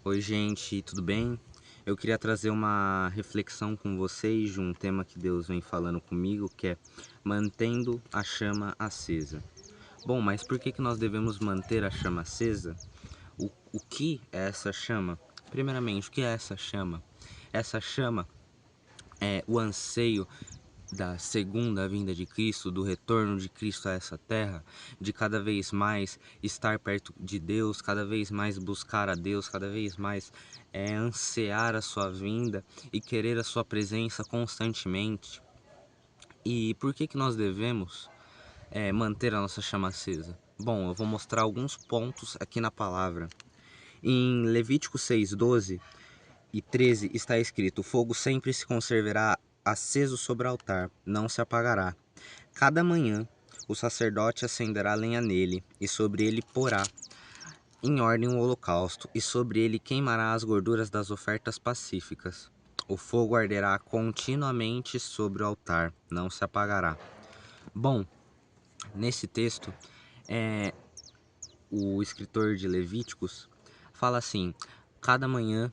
Oi, gente, tudo bem? Eu queria trazer uma reflexão com vocês de um tema que Deus vem falando comigo, que é mantendo a chama acesa. Bom, mas por que nós devemos manter a chama acesa? O que é essa chama? Primeiramente, o que é essa chama? Essa chama é o anseio da segunda vinda de Cristo, do retorno de Cristo a essa terra, de cada vez mais estar perto de Deus, cada vez mais buscar a Deus, cada vez mais ansiar a sua vinda e querer a sua presença constantemente. E por que nós devemos manter a nossa chama acesa? Bom, eu vou mostrar alguns pontos aqui na palavra. Em Levítico 6:12 e 13 está escrito: o fogo sempre se conservará aceso sobre o altar, não se apagará. Cada manhã o sacerdote acenderá lenha nele, e sobre ele porá em ordem o holocausto, e sobre ele queimará as gorduras das ofertas pacíficas. O fogo arderá continuamente sobre o altar, não se apagará. Bom, nesse texto, o escritor de Levíticos fala assim: cada manhã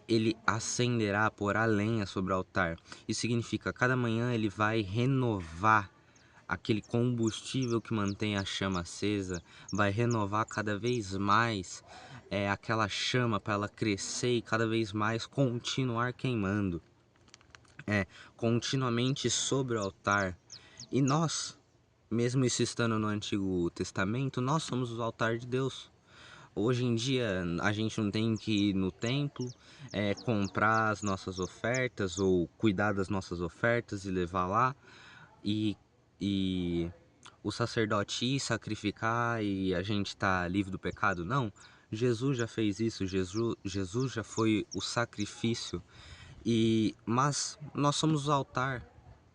ele acenderá, porá lenha sobre o altar. Isso significa, cada manhã ele vai renovar aquele combustível que mantém a chama acesa, vai renovar cada vez mais aquela chama para ela crescer e cada vez mais continuar queimando, continuamente sobre o altar. E nós, mesmo isso estando no Antigo Testamento, nós somos o altar de Deus. Hoje em dia a gente não tem que ir no templo, comprar as nossas ofertas ou cuidar das nossas ofertas e levar lá e, e o sacerdote ir sacrificar e a gente tá livre do pecado. Não, Jesus já fez isso, Jesus já foi o sacrifício. Mas nós somos o altar,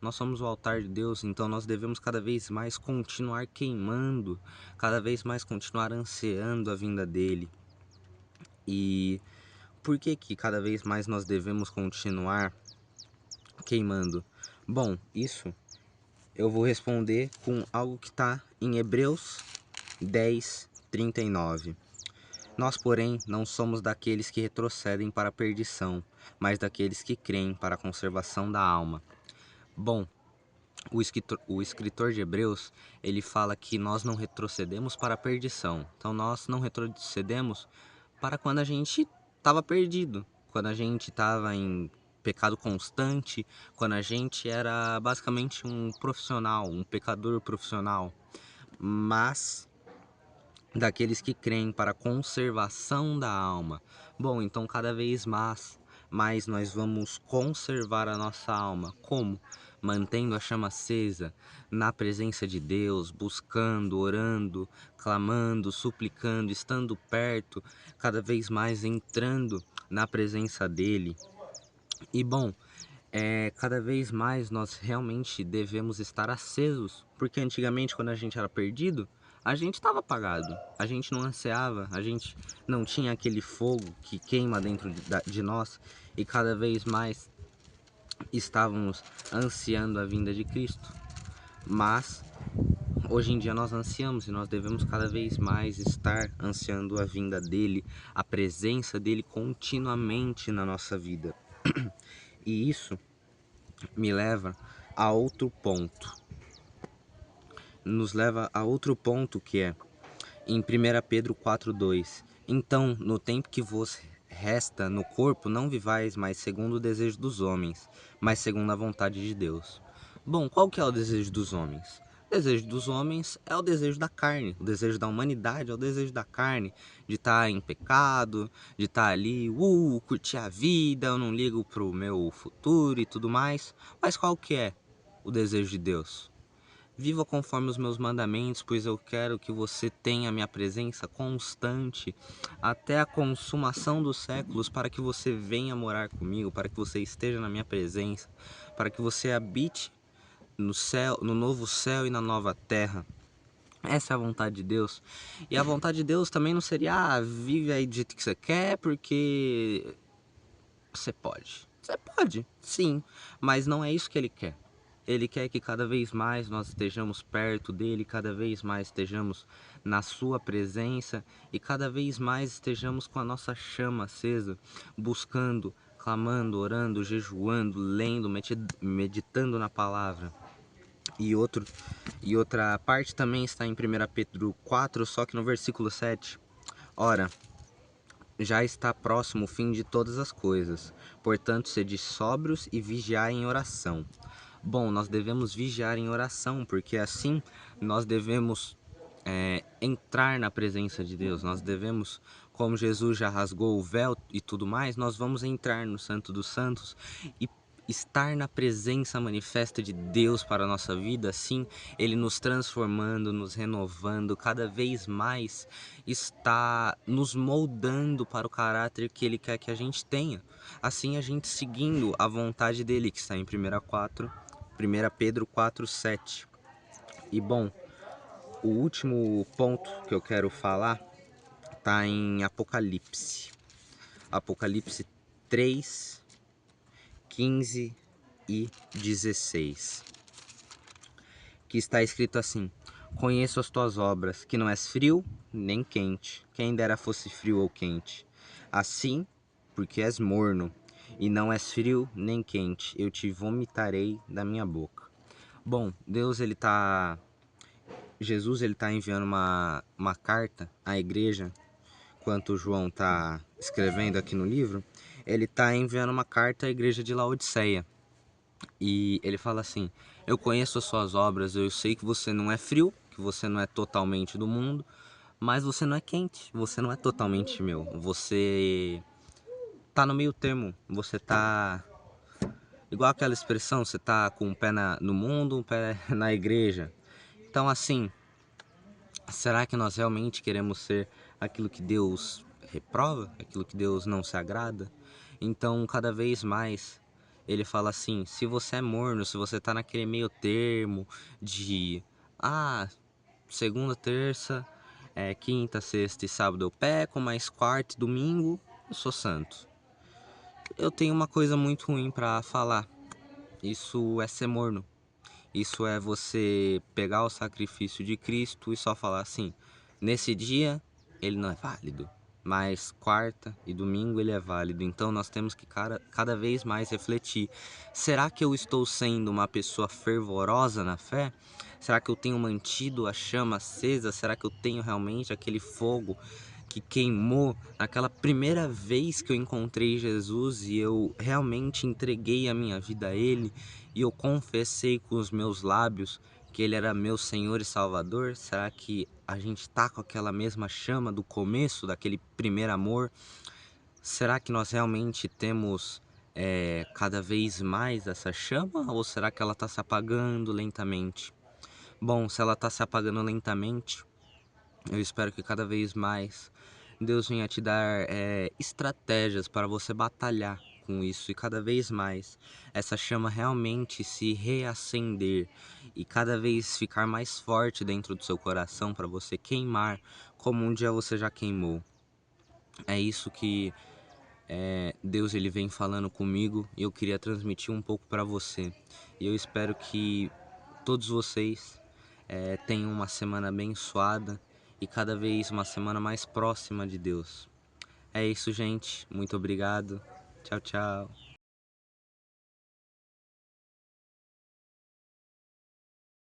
nós somos o altar de Deus, então nós devemos cada vez mais continuar queimando, cada vez mais continuar ansiando a vinda dele. E por que cada vez mais nós devemos continuar queimando? Bom, isso eu vou responder com algo que está em Hebreus 10:39. Nós, porém, não somos daqueles que retrocedem para a perdição, mas daqueles que creem para a conservação da alma. Bom, o escritor de Hebreus, ele fala que nós não retrocedemos para a perdição. Então nós não retrocedemos para quando a gente estava perdido, quando a gente estava em pecado constante, quando a gente era basicamente um profissional, um pecador profissional, mas daqueles que creem para a conservação da alma. Bom, então cada vez mais nós vamos conservar a nossa alma. Como? Mantendo a chama acesa na presença de Deus, buscando, orando, clamando, suplicando, estando perto, cada vez mais entrando na presença dele. E bom, cada vez mais nós realmente devemos estar acesos, porque antigamente, quando a gente era perdido, a gente estava apagado, a gente não ansiava, a gente não tinha aquele fogo que queima dentro de nós, e cada vez mais estávamos ansiando a vinda de Cristo. Mas hoje em dia nós ansiamos e nós devemos cada vez mais estar ansiando a vinda dele, a presença dele continuamente na nossa vida. E isso me leva a outro ponto. Nos leva a outro ponto, que é em 1 Pedro 4:2. Então, no tempo que vos resta no corpo, não vivais mais segundo o desejo dos homens, mas segundo a vontade de Deus. Bom, qual que é o desejo dos homens? O desejo dos homens é o desejo da carne, o desejo da humanidade é o desejo da carne, de estar em pecado, de estar ali, curtir a vida, eu não ligo pro meu futuro e tudo mais. Mas qual que é o desejo de Deus? Viva conforme os meus mandamentos, pois eu quero que você tenha a minha presença constante até a consumação dos séculos, para que você venha morar comigo, para que você esteja na minha presença, para que você habite no céu, no novo céu e na nova terra. Essa é a vontade de Deus. E a vontade de Deus também não seria, vive aí do jeito que você quer, porque você pode. Você pode, sim, mas não é isso que ele quer. Ele quer que cada vez mais nós estejamos perto dele, cada vez mais estejamos na sua presença e cada vez mais estejamos com a nossa chama acesa, buscando, clamando, orando, jejuando, lendo, meditando na palavra. E outra parte também está em 1 Pedro 4, só que no versículo 7. Ora, já está próximo o fim de todas as coisas, portanto, sede sóbrios e vigiai em oração. Bom, nós devemos vigiar em oração, porque assim nós devemos entrar na presença de Deus. Nós devemos, como Jesus já rasgou o véu e tudo mais, nós vamos entrar no Santo dos Santos e estar na presença manifesta de Deus para a nossa vida, assim, Ele nos transformando, nos renovando, cada vez mais está nos moldando para o caráter que Ele quer que a gente tenha. Assim, a gente seguindo a vontade dEle, que está em 1 Pedro 4:7. E bom, o último ponto que eu quero falar está em Apocalipse. Apocalipse 3, 15 e 16. Que está escrito assim: Conheço as tuas obras, que não és frio nem quente. Quem dera fosse frio ou quente. Assim, porque és morno, e não és frio nem quente, eu te vomitarei da minha boca. Bom, Jesus ele tá enviando uma carta à igreja, enquanto João está escrevendo aqui no livro, ele está enviando uma carta à igreja de Laodiceia. E ele fala assim: eu conheço as suas obras, eu sei que você não é frio, que você não é totalmente do mundo, mas você não é quente, você não é totalmente meu. Você tá no meio termo, você tá igual aquela expressão, você tá com um pé no mundo, um pé na igreja. Então assim, será que nós realmente queremos ser aquilo que Deus reprova, aquilo que Deus não se agrada? Então, cada vez mais, ele fala assim: se você é morno, se você tá naquele meio termo de segunda, terça, quinta, sexta e sábado eu peco, mas quarta e domingo eu sou santo. Eu tenho uma coisa muito ruim para falar. Isso é ser morno. Isso é você pegar o sacrifício de Cristo e só falar assim: nesse dia ele não é válido, mas quarta e domingo ele é válido. Então nós temos que cada vez mais refletir: será que eu estou sendo uma pessoa fervorosa na fé? Será que eu tenho mantido a chama acesa? Será que eu tenho realmente aquele fogo que queimou naquela primeira vez que eu encontrei Jesus e eu realmente entreguei a minha vida a Ele e eu confessei com os meus lábios que Ele era meu Senhor e Salvador? Será que a gente tá com aquela mesma chama do começo, daquele primeiro amor? Será que nós realmente temos cada vez mais essa chama ou será que ela está se apagando lentamente? Bom, se ela está se apagando lentamente, eu espero que cada vez mais Deus venha te dar estratégias para você batalhar com isso e cada vez mais essa chama realmente se reacender e cada vez ficar mais forte dentro do seu coração para você queimar como um dia você já queimou. É isso que Deus ele vem falando comigo e eu queria transmitir um pouco para você. E eu espero que todos vocês tenham uma semana abençoada e cada vez uma semana mais próxima de Deus. É isso, gente. Muito obrigado. Tchau, tchau.